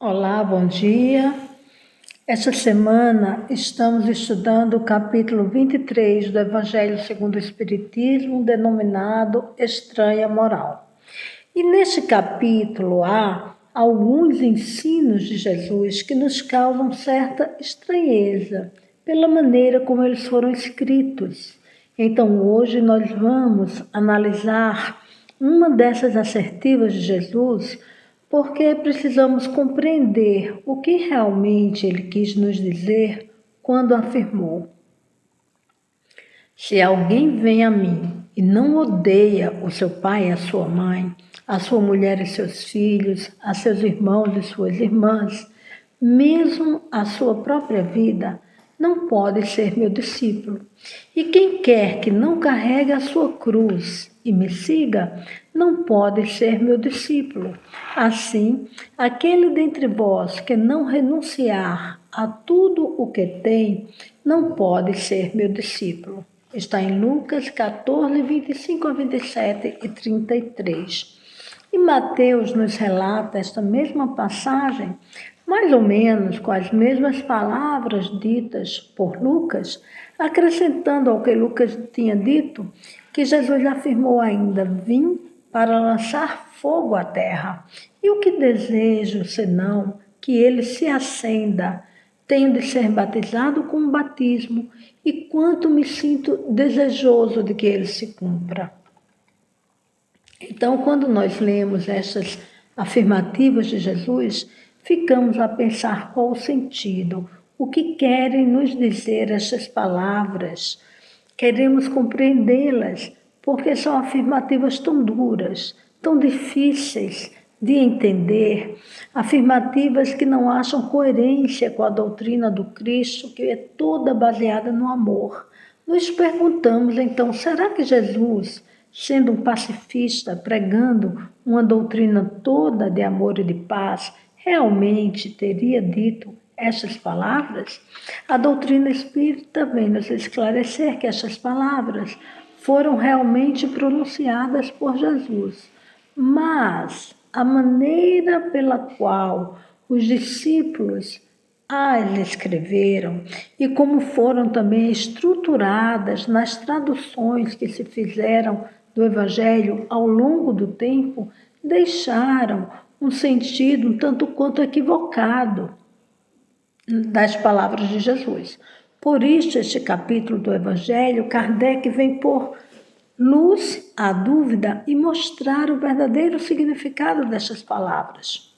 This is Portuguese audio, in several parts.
Olá, bom dia. Esta semana estamos estudando o capítulo 23 do Evangelho segundo o Espiritismo, denominado Estranha Moral. E neste capítulo há alguns ensinos de Jesus que nos causam certa estranheza pela maneira como eles foram escritos. Então hoje nós vamos analisar uma dessas assertivas de Jesus, porque precisamos compreender o que realmente ele quis nos dizer quando afirmou: se alguém vem a mim e não odeia o seu pai e a sua mãe, a sua mulher e seus filhos, a seus irmãos e suas irmãs, mesmo a sua própria vida, não pode ser meu discípulo. E quem quer que não carregue a sua cruz e me siga, não pode ser meu discípulo. Assim, aquele dentre vós que não renunciar a tudo o que tem, não pode ser meu discípulo. Está em Lucas 14, 25 a 27 e 33. E Mateus nos relata esta mesma passagem, mais ou menos com as mesmas palavras ditas por Lucas, acrescentando ao que Lucas tinha dito, que Jesus afirmou ainda: vim para lançar fogo à terra. E o que desejo, senão que ele se acenda? Tenho de ser batizado com o batismo, e quanto me sinto desejoso de que ele se cumpra. Então, quando nós lemos essas afirmativas de Jesus, ficamos a pensar qual o sentido, o que querem nos dizer essas palavras. Queremos compreendê-las, porque são afirmativas tão duras, tão difíceis de entender, afirmativas que não acham coerência com a doutrina do Cristo, que é toda baseada no amor. Nos perguntamos então, será que Jesus, sendo um pacifista, pregando uma doutrina toda de amor e de paz, realmente teria dito essas palavras? A doutrina espírita vem nos esclarecer que essas palavras foram realmente pronunciadas por Jesus, mas a maneira pela qual os discípulos as escreveram e como foram também estruturadas nas traduções que se fizeram do Evangelho ao longo do tempo, deixaram um sentido um tanto quanto equivocado das palavras de Jesus. Por isso, este capítulo do Evangelho, Kardec vem pôr luz à dúvida e mostrar o verdadeiro significado dessas palavras.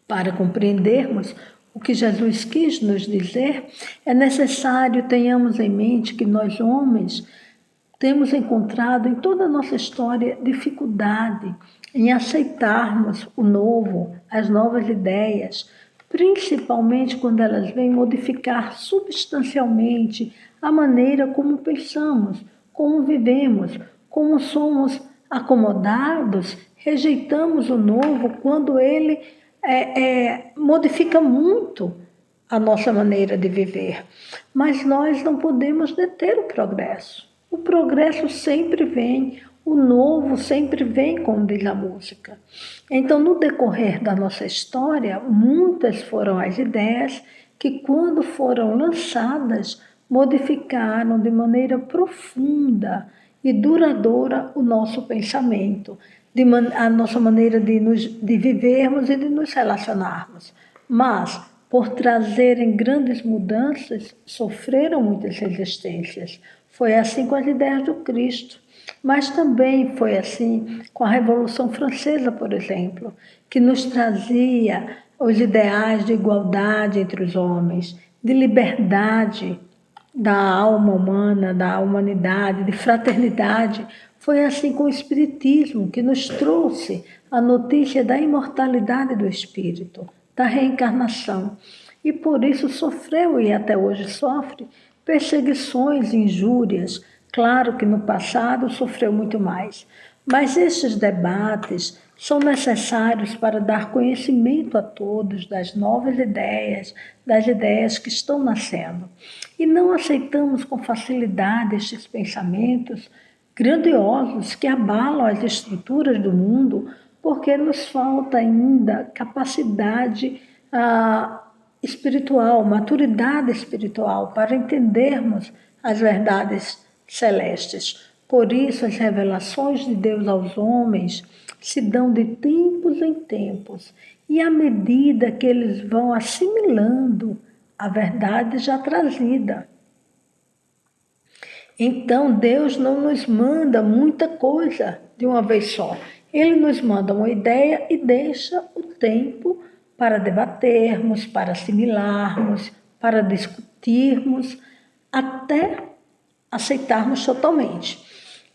Para compreendermos o que Jesus quis nos dizer, é necessário tenhamos em mente que nós, homens, temos encontrado em toda a nossa história dificuldade em aceitarmos o novo, as novas ideias, principalmente quando elas vêm modificar substancialmente a maneira como pensamos, como vivemos, como somos acomodados, rejeitamos o novo quando ele modifica muito a nossa maneira de viver. Mas nós não podemos deter o progresso. O progresso sempre vem, o novo sempre vem, como diz a música. Então, no decorrer da nossa história, muitas foram as ideias que, quando foram lançadas, modificaram de maneira profunda e duradoura o nosso pensamento, a nossa maneira de vivermos e de nos relacionarmos. Mas, por trazerem grandes mudanças, sofreram muitas resistências. Foi assim com as ideias do Cristo, mas também foi assim com a Revolução Francesa, por exemplo, que nos trazia os ideais de igualdade entre os homens, de liberdade da alma humana, da humanidade, de fraternidade. Foi assim com o Espiritismo, que nos trouxe a notícia da imortalidade do espírito, da reencarnação. E por isso sofreu e até hoje sofre perseguições, injúrias. Claro que no passado sofreu muito mais, mas estes debates são necessários para dar conhecimento a todos das novas ideias, das ideias que estão nascendo. E não aceitamos com facilidade estes pensamentos grandiosos que abalam as estruturas do mundo, porque nos falta ainda capacidade espiritual, maturidade espiritual para entendermos as verdades celestes. Por isso, as revelações de Deus aos homens se dão de tempos em tempos, e à medida que eles vão assimilando a verdade já trazida. Então, Deus não nos manda muita coisa de uma vez só. Ele nos manda uma ideia e deixa o tempo para debatermos, para assimilarmos, para discutirmos, até aceitarmos totalmente.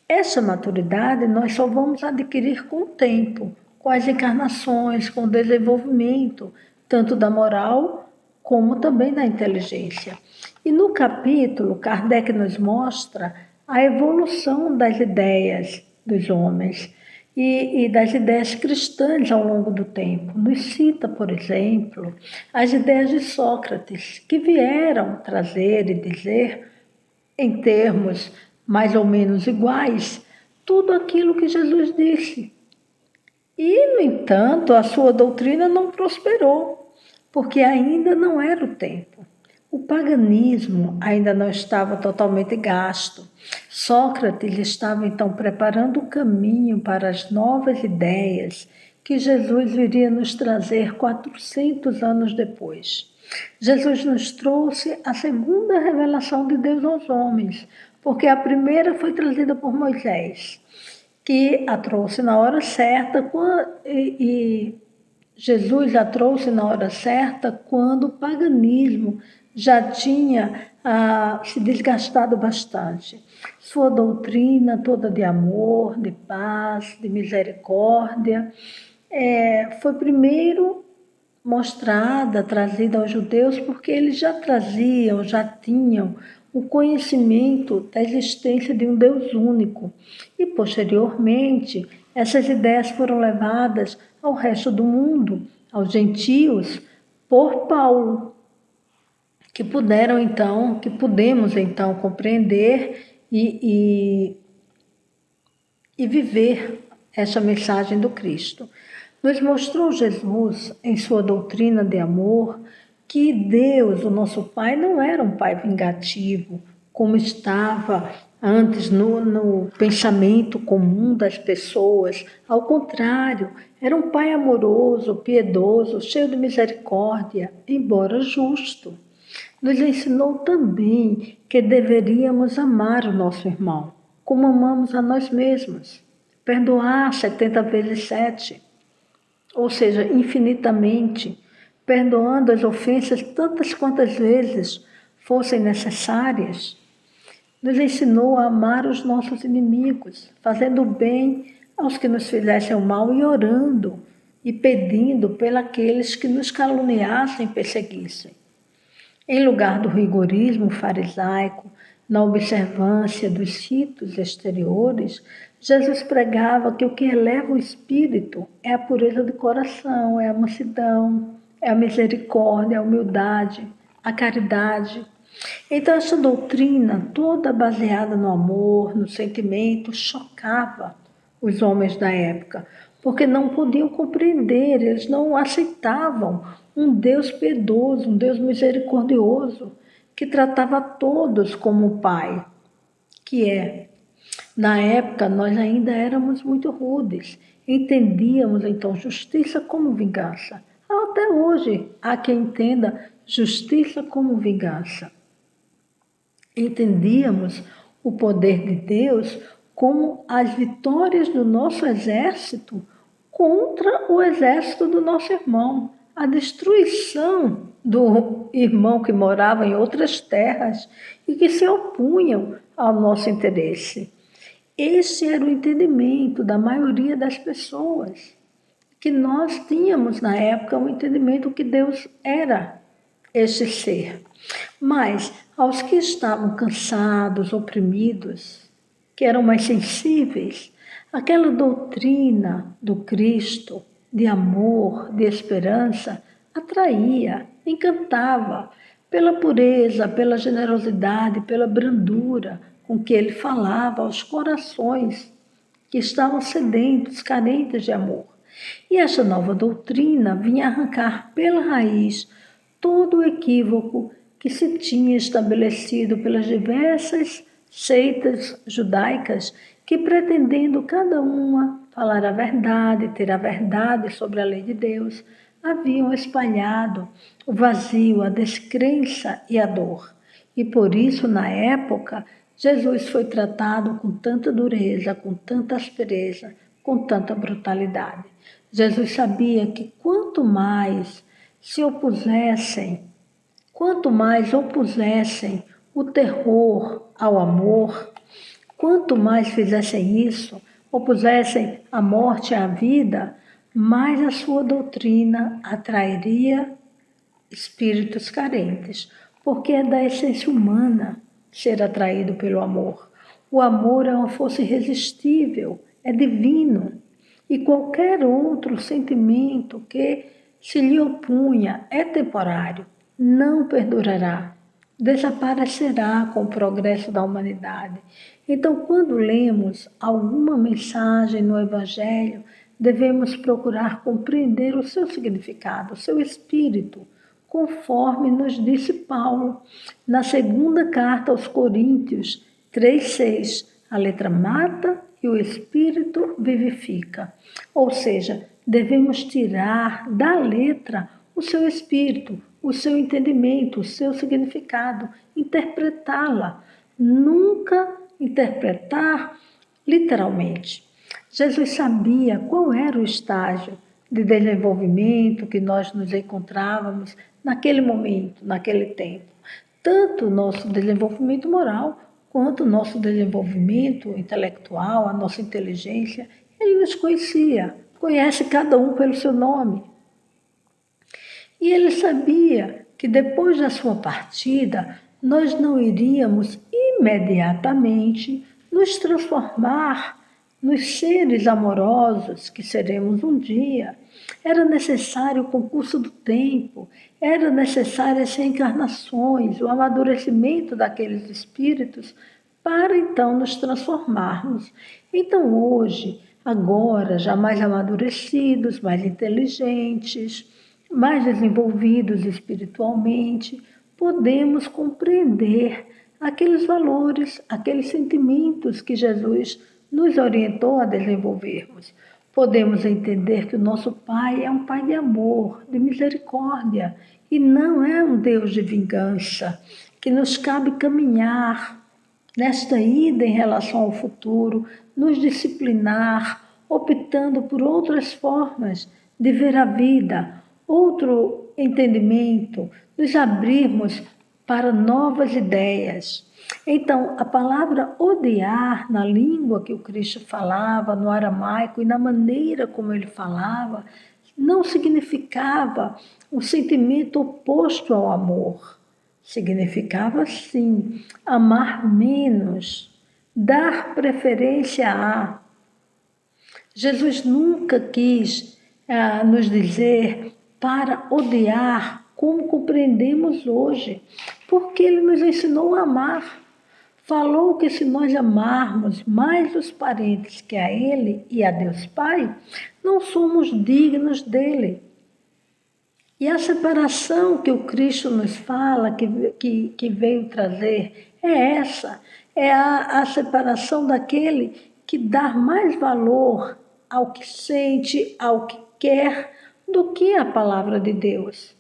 Essa maturidade nós só vamos adquirir com o tempo, com as encarnações, com o desenvolvimento, tanto da moral como também da inteligência. E no capítulo, Kardec nos mostra a evolução das ideias dos homens e das ideias cristãs ao longo do tempo. Nos cita, por exemplo, as ideias de Sócrates, que vieram trazer e dizer, em termos mais ou menos iguais, tudo aquilo que Jesus disse. E, no entanto, a sua doutrina não prosperou, porque ainda não era o tempo. O paganismo ainda não estava totalmente gasto. Sócrates estava então preparando o caminho para as novas ideias que Jesus viria nos trazer 400 anos depois. Jesus nos trouxe a segunda revelação de Deus aos homens, porque a primeira foi trazida por Moisés, que a trouxe na hora certa, e Jesus a trouxe na hora certa quando o paganismo já tinha se desgastado bastante. Sua doutrina toda de amor, de paz, de misericórdia, foi primeiro mostrada, trazida aos judeus, porque eles já traziam, já tinham o conhecimento da existência de um Deus único. E, posteriormente, essas ideias foram levadas ao resto do mundo, aos gentios, por Paulo, que pudemos então compreender e viver essa mensagem do Cristo. Nos mostrou Jesus, em sua doutrina de amor, que Deus, o nosso Pai, não era um Pai vingativo, como estava antes no pensamento comum das pessoas. Ao contrário, era um Pai amoroso, piedoso, cheio de misericórdia, embora justo. Nos ensinou também que deveríamos amar o nosso irmão, como amamos a nós mesmos. Perdoar 70 vezes 7. Ou seja, infinitamente, perdoando as ofensas tantas quantas vezes fossem necessárias. Nos ensinou a amar os nossos inimigos, fazendo bem aos que nos fizessem o mal e orando e pedindo pelos que nos caluniassem e perseguissem. Em lugar do rigorismo farisaico, na observância dos ritos exteriores, Jesus pregava que o que eleva o espírito é a pureza do coração, é a mansidão, é a misericórdia, a humildade, a caridade. Então, essa doutrina, toda baseada no amor, no sentimento, chocava os homens da época, porque não podiam compreender, eles não aceitavam um Deus piedoso, um Deus misericordioso, que tratava todos como Pai, que é. Na época, nós ainda éramos muito rudes, entendíamos então justiça como vingança. Até hoje, há quem entenda justiça como vingança. Entendíamos o poder de Deus como as vitórias do nosso exército contra o exército do nosso irmão, a destruição do irmão que morava em outras terras e que se opunham ao nosso interesse. Esse era o entendimento da maioria das pessoas, que nós tínhamos na época um entendimento que Deus era esse ser. Mas aos que estavam cansados, oprimidos, que eram mais sensíveis, aquela doutrina do Cristo, de amor, de esperança, atraía, encantava, pela pureza, pela generosidade, pela brandura com que ele falava aos corações que estavam sedentos, carentes de amor. E esta nova doutrina vinha arrancar pela raiz todo o equívoco que se tinha estabelecido pelas diversas seitas judaicas que, pretendendo cada uma falar a verdade, ter a verdade sobre a lei de Deus, haviam espalhado o vazio, a descrença e a dor. E por isso, na época, Jesus foi tratado com tanta dureza, com tanta aspereza, com tanta brutalidade. Jesus sabia que quanto mais opusessem o terror ao amor, quanto mais fizessem isso, opusessem a morte à vida, mais a sua doutrina atrairia espíritos carentes, porque é da essência humana ser atraído pelo amor. O amor é uma força irresistível, é divino, e qualquer outro sentimento que se lhe opunha é temporário, não perdurará, desaparecerá com o progresso da humanidade. Então, quando lemos alguma mensagem no Evangelho, devemos procurar compreender o seu significado, o seu espírito, conforme nos disse Paulo na segunda carta aos Coríntios 3,6. A letra mata e o espírito vivifica. Ou seja, devemos tirar da letra o seu espírito, o seu entendimento, o seu significado, interpretá-la, nunca interpretar literalmente. Jesus sabia qual era o estágio de desenvolvimento que nós nos encontrávamos naquele momento, naquele tempo. Tanto o nosso desenvolvimento moral, quanto o nosso desenvolvimento intelectual, a nossa inteligência. Ele nos conhecia, conhece cada um pelo seu nome. E ele sabia que depois da sua partida, nós não iríamos imediatamente nos transformar nos seres amorosos que seremos um dia. Era necessário o concurso do tempo, era necessário as reencarnações, o amadurecimento daqueles espíritos para então nos transformarmos. Então hoje, agora, já mais amadurecidos, mais inteligentes, mais desenvolvidos espiritualmente, podemos compreender aqueles valores, aqueles sentimentos que Jesus nos orientou a desenvolvermos. Podemos entender que o nosso Pai é um Pai de amor, de misericórdia, e não é um Deus de vingança, que nos cabe caminhar nesta ida em relação ao futuro, nos disciplinar, optando por outras formas de ver a vida, outro entendimento, nos abrirmos para novas ideias. Então, a palavra odiar na língua que o Cristo falava, no aramaico e na maneira como ele falava, não significava um sentimento oposto ao amor. Significava, sim, amar menos, dar preferência a. Jesus nunca quis nos dizer para odiar como compreendemos hoje, porque ele nos ensinou a amar. Falou que se nós amarmos mais os parentes que a ele e a Deus Pai, não somos dignos dele. E a separação que o Cristo nos fala, que veio trazer, é essa. É a separação daquele que dá mais valor ao que sente, ao que quer, do que a palavra de Deus.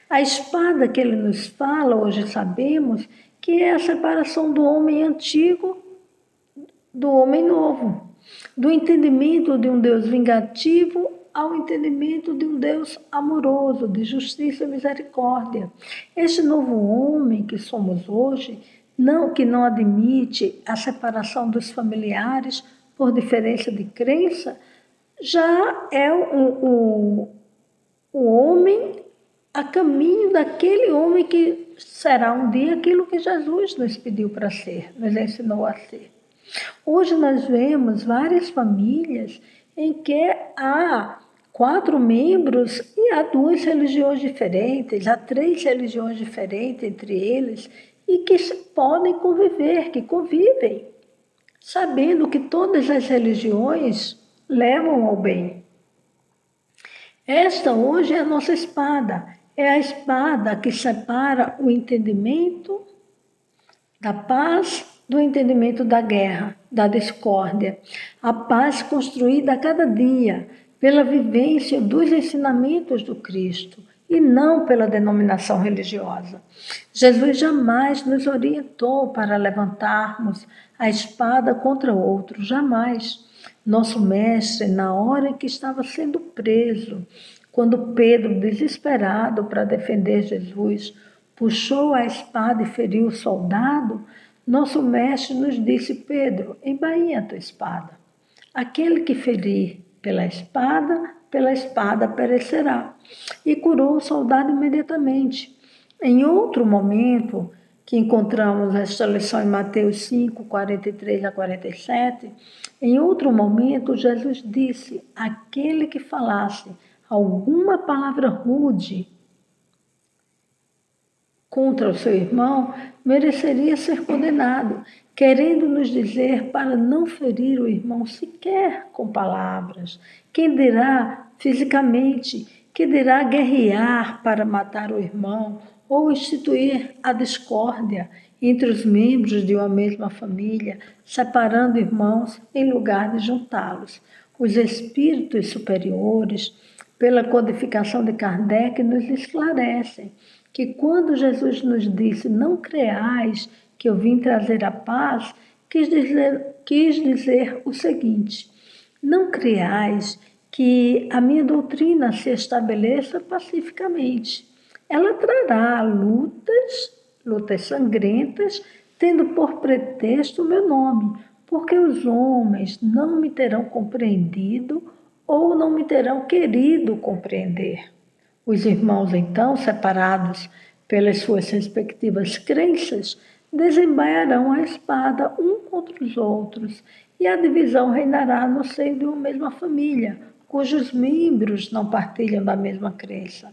A espada que ele nos fala, hoje sabemos, que é a separação do homem antigo do homem novo, do entendimento de um Deus vingativo ao entendimento de um Deus amoroso, de justiça e misericórdia. Este novo homem que somos hoje, que não admite a separação dos familiares por diferença de crença, já é o homem a caminho daquele homem que será um dia aquilo que Jesus nos pediu para ser, nos ensinou a ser. Hoje nós vemos várias famílias em que há 4 membros e há 2 religiões diferentes, há 3 religiões diferentes entre eles e que podem conviver, que convivem, sabendo que todas as religiões levam ao bem. Esta hoje é a nossa espada. É a espada que separa o entendimento da paz do entendimento da guerra, da discórdia. A paz construída a cada dia pela vivência dos ensinamentos do Cristo e não pela denominação religiosa. Jesus jamais nos orientou para levantarmos a espada contra outro, jamais. Nosso mestre, na hora em que estava sendo preso, quando Pedro, desesperado para defender Jesus, puxou a espada e feriu o soldado, nosso mestre nos disse: Pedro, embainha a tua espada. Aquele que ferir pela espada perecerá. E curou o soldado imediatamente. Em outro momento, que encontramos esta lição em Mateus 5, 43 a 47, em outro momento, Jesus disse: aquele que falasse alguma palavra rude contra o seu irmão, mereceria ser condenado, querendo nos dizer para não ferir o irmão sequer com palavras. Quem dirá fisicamente, que dirá guerrear para matar o irmão ou instituir a discórdia entre os membros de uma mesma família, separando irmãos em lugar de juntá-los. Os espíritos superiores, pela codificação de Kardec, nos esclarecem que quando Jesus nos disse: não creais que eu vim trazer a paz, quis dizer o seguinte: não creais que a minha doutrina se estabeleça pacificamente. Ela trará lutas sangrentas, tendo por pretexto o meu nome, porque os homens não me terão compreendido ou não me terão querido compreender. Os irmãos, então, separados pelas suas respectivas crenças, desembainharão a espada um contra os outros, e a divisão reinará no seio de uma mesma família, cujos membros não partilham da mesma crença.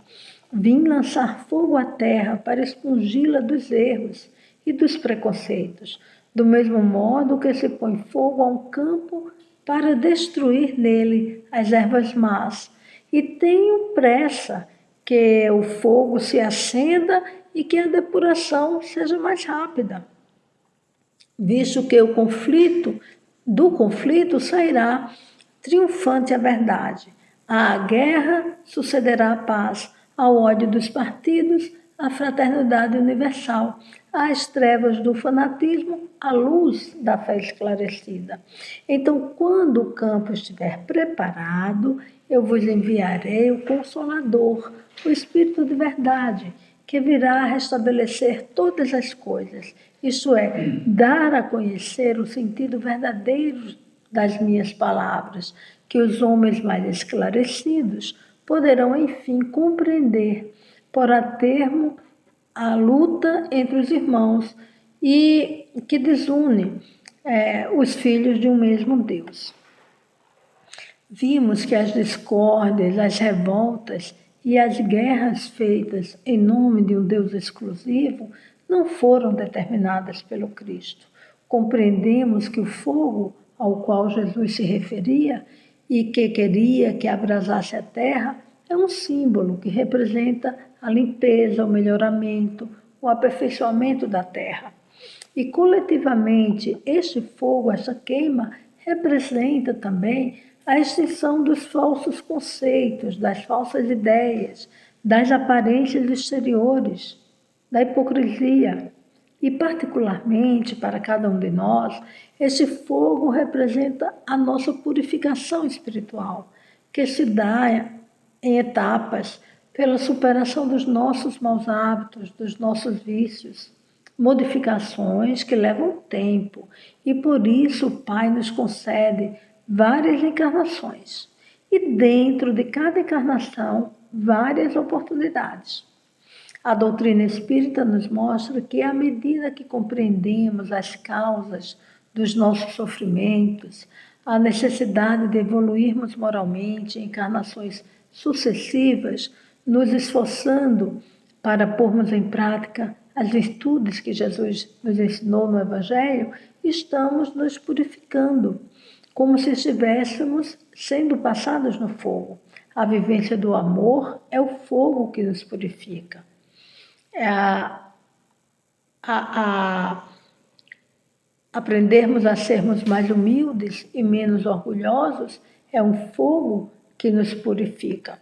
Vim lançar fogo à terra para expungi-la dos erros e dos preconceitos, do mesmo modo que se põe fogo a um campo para destruir nele as ervas más. E tenho pressa que o fogo se acenda e que a depuração seja mais rápida, visto que do conflito sairá triunfante a verdade. À guerra sucederá a paz, ao ódio dos partidos, a fraternidade universal, às trevas do fanatismo, a luz da fé esclarecida. Então, quando o campo estiver preparado, eu vos enviarei o Consolador, o Espírito de verdade, que virá restabelecer todas as coisas, isto é, dar a conhecer o sentido verdadeiro das minhas palavras, que os homens mais esclarecidos poderão, enfim, compreender, por a termo a luta entre os irmãos e que desune os filhos de um mesmo Deus. Vimos que as discórdias, as revoltas e as guerras feitas em nome de um Deus exclusivo não foram determinadas pelo Cristo. Compreendemos que o fogo ao qual Jesus se referia e que queria que abrasasse a terra é um símbolo que representa a limpeza, o melhoramento, o aperfeiçoamento da terra. E coletivamente, este fogo, essa queima, representa também a extinção dos falsos conceitos, das falsas ideias, das aparências exteriores, da hipocrisia. E, particularmente para cada um de nós, esse fogo representa a nossa purificação espiritual, que se dá em etapas pela superação dos nossos maus hábitos, dos nossos vícios, modificações que levam tempo, e por isso o Pai nos concede várias encarnações e dentro de cada encarnação várias oportunidades. A doutrina espírita nos mostra que à medida que compreendemos as causas dos nossos sofrimentos, a necessidade de evoluirmos moralmente em encarnações sucessivas, nos esforçando para pormos em prática as virtudes que Jesus nos ensinou no Evangelho, estamos nos purificando. como se estivéssemos sendo passados no fogo. A vivência do amor é o fogo que nos purifica. Aprendermos a sermos mais humildes e menos orgulhosos é um fogo que nos purifica.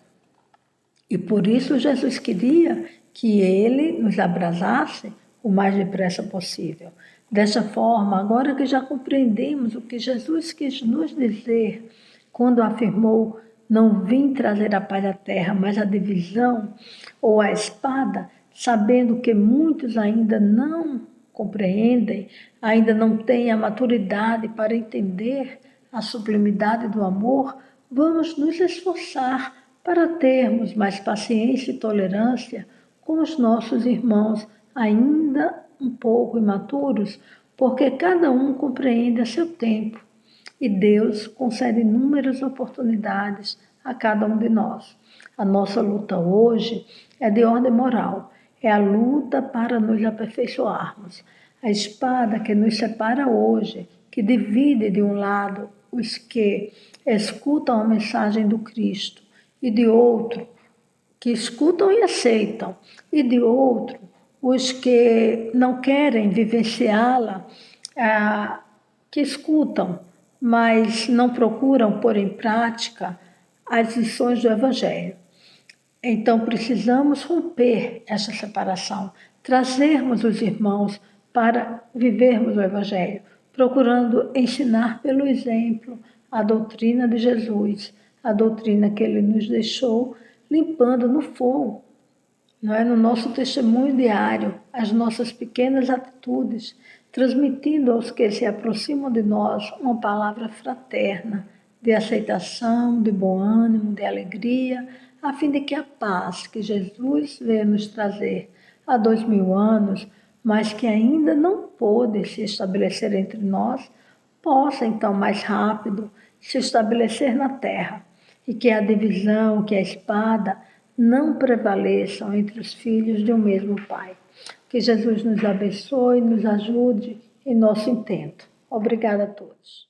E por isso Jesus queria que ele nos abrasasse o mais depressa possível. Dessa forma, agora que já compreendemos o que Jesus quis nos dizer quando afirmou: não vim trazer a paz à terra, mas a divisão ou a espada, sabendo que muitos ainda não compreendem, ainda não têm a maturidade para entender a sublimidade do amor, vamos nos esforçar para termos mais paciência e tolerância com os nossos irmãos ainda um pouco imaturos, porque cada um compreende a seu tempo e Deus concede inúmeras oportunidades a cada um de nós. A nossa luta hoje é de ordem moral, é a luta para nos aperfeiçoarmos. A espada que nos separa hoje, que divide de um lado os que escutam a mensagem do Cristo e de outro que escutam e aceitam, e de outro os que não querem vivenciá-la, que escutam, mas não procuram pôr em prática as lições do Evangelho. Então precisamos romper essa separação, trazermos os irmãos para vivermos o Evangelho, procurando ensinar pelo exemplo a doutrina de Jesus, a doutrina que ele nos deixou, limpando no fogo, não é? No nosso testemunho diário, as nossas pequenas atitudes, transmitindo aos que se aproximam de nós uma palavra fraterna, de aceitação, de bom ânimo, de alegria, a fim de que a paz que Jesus veio nos trazer há 2000 anos, mas que ainda não pôde se estabelecer entre nós, possa então mais rápido se estabelecer na terra, e que a divisão, que a espada não prevaleçam entre os filhos de um mesmo Pai. Que Jesus nos abençoe e nos ajude em nosso intento. Obrigada a todos.